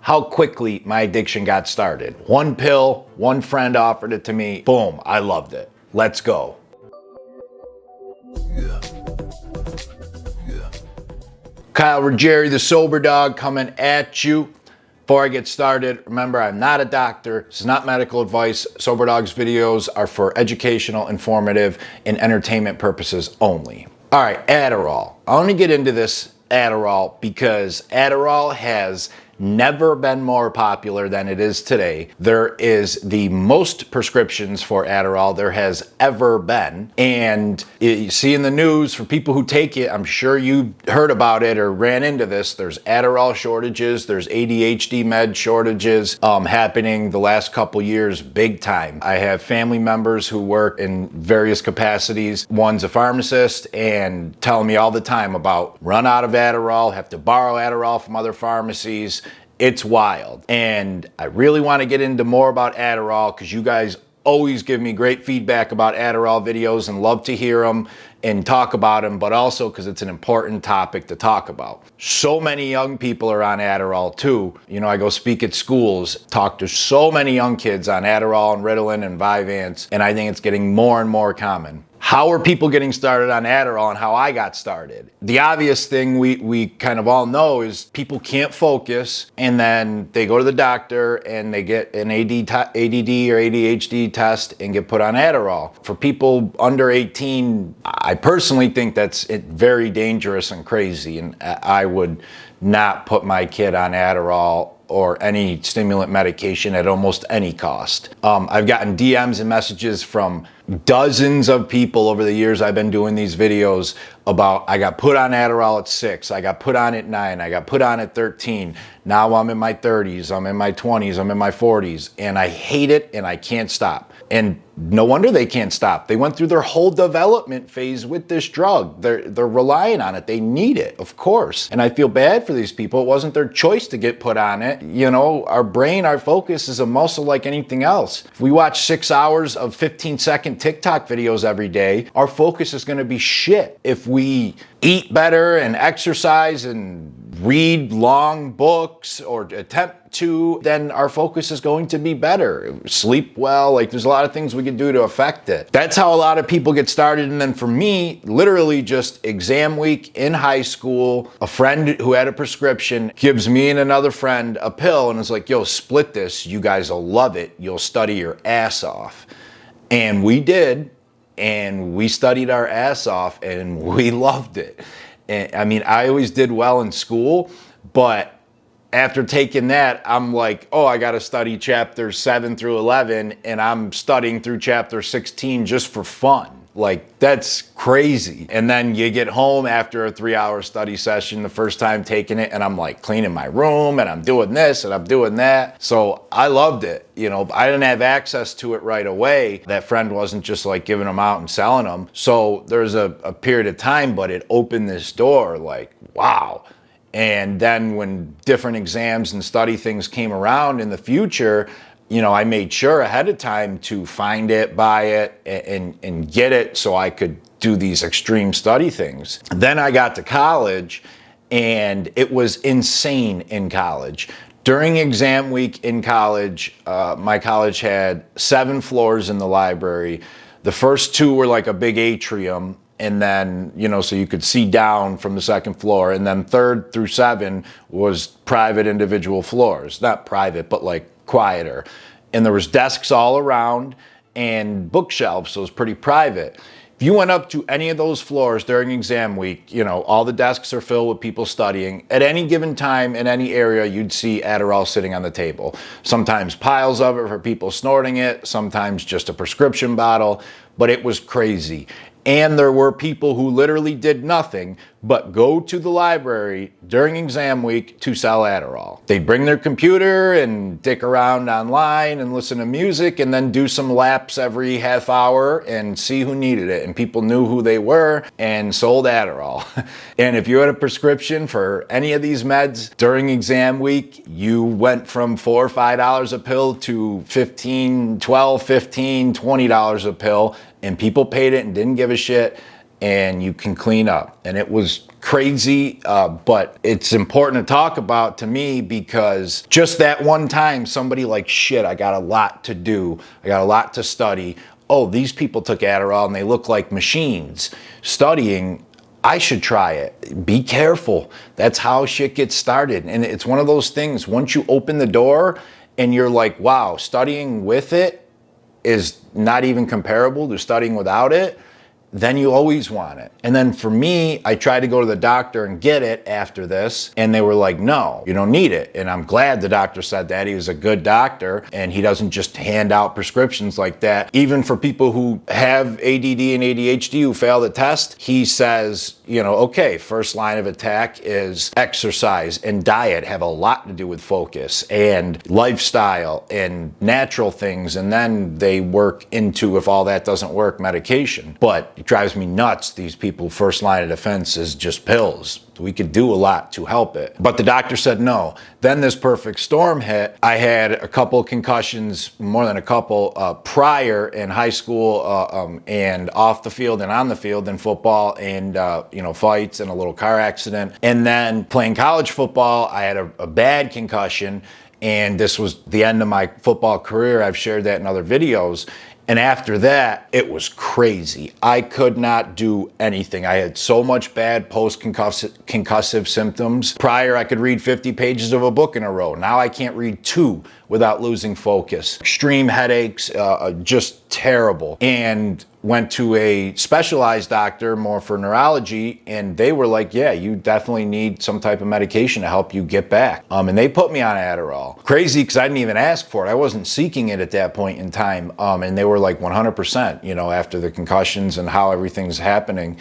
how quickly my addiction got started. One pill, one friend offered it to me, boom, I loved it. Let's go. Ruggeri the Soberdog coming at you. Before I get started, remember, I'm not a doctor. This is not medical advice. Soberdogs videos are for educational, informative, and entertainment purposes only. All right, Adderall. I want to get into this Adderall because Adderall has never been more popular than it is today. There is the most prescriptions for Adderall there has ever been. And you see in the news, for people who take it, I'm sure you heard about it or ran into this, there's Adderall shortages, there's ADHD med shortages happening the last couple years big time. I have family members who work in various capacities. One's a pharmacist and telling me all the time about run out of Adderall, have to borrow Adderall from other pharmacies. It's wild. And I really want to get into more about Adderall because you guys always give me great feedback about Adderall videos and love to hear them and talk about them, but also because it's an important topic to talk about. So many young people are on Adderall too. You know, I go speak at schools, talk to so many young kids on Adderall and Ritalin and Vyvanse, and I think it's getting more and more common. How are people getting started on Adderall and how I got started? The obvious thing we kind of all know is people can't focus and then they go to the doctor and they get an ADD or ADHD test and get put on Adderall. For people under 18, I personally think that's very dangerous and crazy, and I would not put my kid on Adderall or any stimulant medication at almost any cost. I've gotten DMs and messages from dozens of people over the years I've been doing these videos about I got put on Adderall at 6, I got put on at 9, I got put on at 13, now I'm in my 30s, I'm in my 20s, I'm in my 40s, and I hate it and I can't stop. And no wonder they can't stop. They went through their whole development phase with this drug. They're relying on it. They need it, of course. And I feel bad for these people. It wasn't their choice to get put on it. You know, our brain, our focus is a muscle like anything else. If we watch 6 hours of 15-second TikTok videos every day, our focus is going to be shit. If we eat better and exercise and read long books or attempt to, then our focus is going to be better. Sleep well, like there's a lot of things we can do to affect it. That's how a lot of people get started. And then for me, literally just exam week in high school, a friend who had a prescription gives me and another friend a pill and is like, yo, split this. You guys will love it. You'll study your ass off. And we did. And we studied our ass off and we loved it. And, I mean, I always did well in school, but after taking that, I'm like, oh, I got to study chapters 7 through 11, and I'm studying through chapter 16 just for fun. Like, that's crazy. And then you get home after a 3-hour study session, the first time taking it, and I'm like cleaning my room, and I'm doing this, and I'm doing that. So I loved it. You know, I didn't have access to it right away. That friend wasn't just like giving them out and selling them. So there's a period of time, but it opened this door like, wow. And then when different exams and study things came around in the future, you know, I made sure ahead of time to find it, buy it, and get it so I could do these extreme study things. Then I got to college, and it was insane in college. During exam week in college, my college had 7 floors in the library. The first 2 were like a big atrium, and then, you know, so you could see down from the 2nd floor. And then 3rd through 7 was private individual floors. Not private, but like quieter. And there was desks all around and bookshelves, so it was pretty private. If you went up to any of those floors during exam week, you know, all the desks are filled with people studying. At any given time in any area, you'd see Adderall sitting on the table. Sometimes piles of it for people snorting it, sometimes just a prescription bottle, but it was crazy. And there were people who literally did nothing but go to the library during exam week to sell Adderall. They'd bring their computer and dick around online and listen to music and then do some laps every half hour and see who needed it. And people knew who they were and sold Adderall. And if you had a prescription for any of these meds during exam week, you went from $4 or $5 a pill to $15, $12, $15, $20 a pill. And people paid it and didn't give a shit, and you can clean up. And it was crazy, but it's important to talk about to me because just that one time somebody like, shit, I got a lot to do. I got a lot to study. Oh, these people took Adderall and they look like machines studying. I should try it. Be careful. That's how shit gets started. And it's one of those things, once you open the door and you're like, wow, studying with it is not even comparable to studying without it, then you always want it. And then for me, I tried to go to the doctor and get it after this, and they were like, no, you don't need it. And I'm glad the doctor said that. He was a good doctor, and he doesn't just hand out prescriptions like that. Even for people who have ADD and ADHD who fail the test, he says, you know, okay, first line of attack is exercise and diet have a lot to do with focus and lifestyle and natural things. And then they work into, if all that doesn't work, medication. But it drives me nuts. These people, first line of defense is just pills. We could do a lot to help it. But the doctor said no. Then this perfect storm hit. I had a couple concussions, more than a couple, prior in high school and off the field and on the field in football and, fights and a little car accident. And then playing college football, I had a bad concussion. And this was the end of my football career. I've shared that in other videos. And after that, it was crazy. I could not do anything. I had so much bad post-concussive symptoms. Prior, I could read 50 pages of a book in a row. Now I can't read 2 without losing focus. Extreme headaches, just terrible. And went to a specialized doctor more for neurology, and they were like, yeah, you definitely need some type of medication to help you get back. And they put me on Adderall. Crazy, because I didn't even ask for it. I wasn't seeking it at that point in time. And they were like 100%, after the concussions and how everything's happening.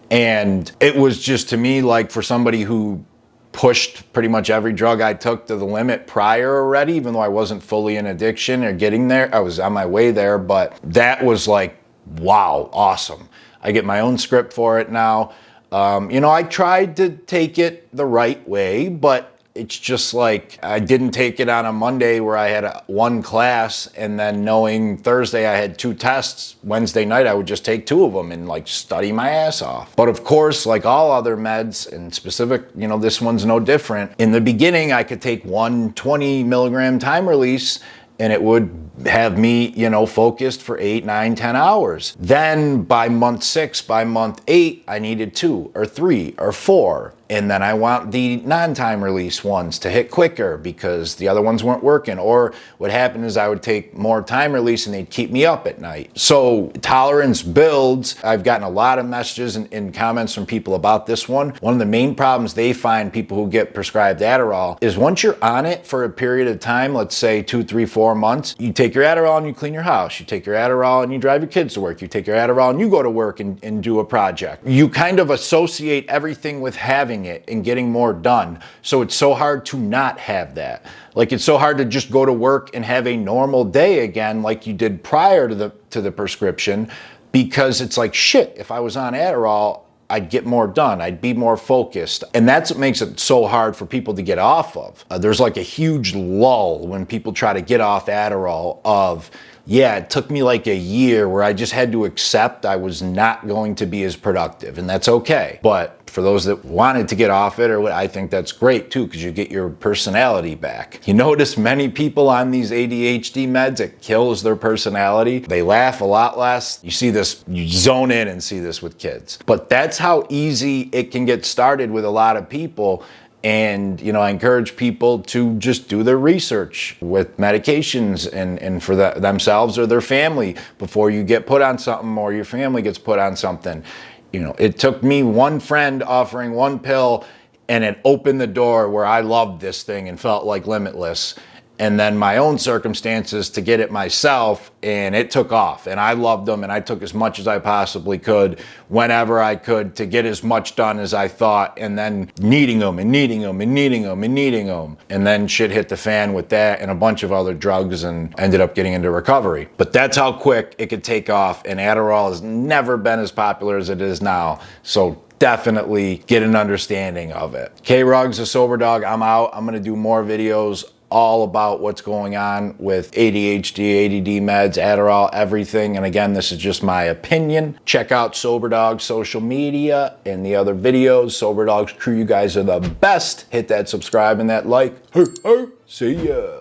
And it was just, to me, like for somebody who pushed pretty much every drug I took to the limit prior already, even though I wasn't fully in addiction or getting there. I was on my way there, but that was like, wow, awesome. I get my own script for it now. I tried to take it the right way, but it's just like I didn't take it on a Monday where I had one class, and then knowing Thursday I had 2 tests. Wednesday night I would just take 2 of them and like study my ass off. But of course, like all other meds, and specific, this one's no different. In the beginning, I could take 1 20 milligram time release and it would have me, focused for 8, 9, 10 hours. Then by month 6, by month 8, I needed 2 or 3 or 4. And then I want the non-time release ones to hit quicker because the other ones weren't working. Or what happened is I would take more time release and they'd keep me up at night. So tolerance builds. I've gotten a lot of messages and comments from people about this one. One of the main problems they find, people who get prescribed Adderall, is once you're on it for a period of time, let's say 2, 3, 4 months, you take your Adderall and you clean your house. You take your Adderall and you drive your kids to work. You take your Adderall and you go to work and do a project. You kind of associate everything with having it and getting more done. So it's so hard to not have that. Like it's so hard to just go to work and have a normal day again like you did prior to the prescription, because it's like, shit, if I was on Adderall, I'd get more done. I'd be more focused. And that's what makes it so hard for people to get off of. There's like a huge lull when people try to get off Adderall of, yeah, it took me like a year where I just had to accept I was not going to be as productive, and that's okay. But for those that wanted to get off it, I think that's great too, because you get your personality back. You notice many people on these ADHD meds, it kills their personality. They laugh a lot less. You see this, you zone in and see this with kids. But that's how easy it can get started with a lot of people. And, I encourage people to just do their research with medications and for themselves or their family before you get put on something or your family gets put on something. It took me one friend offering one pill and it opened the door where I loved this thing and felt like limitless. And then my own circumstances to get it myself, and it took off. And I loved them, and I took as much as I possibly could, whenever I could, to get as much done as I thought, and then needing them, and needing them, and needing them, and needing them. And then shit hit the fan with that and a bunch of other drugs, and ended up getting into recovery. But that's how quick it could take off, and Adderall has never been as popular as it is now. So definitely get an understanding of it. K-Ruggs The Soberdog, I'm out. I'm gonna do more videos all about what's going on with ADHD, ADD meds, Adderall, everything. And again, this is just my opinion. Check out Soberdogs social media and the other videos. Soberdogs crew, you guys are the best. Hit that subscribe and that like. See ya.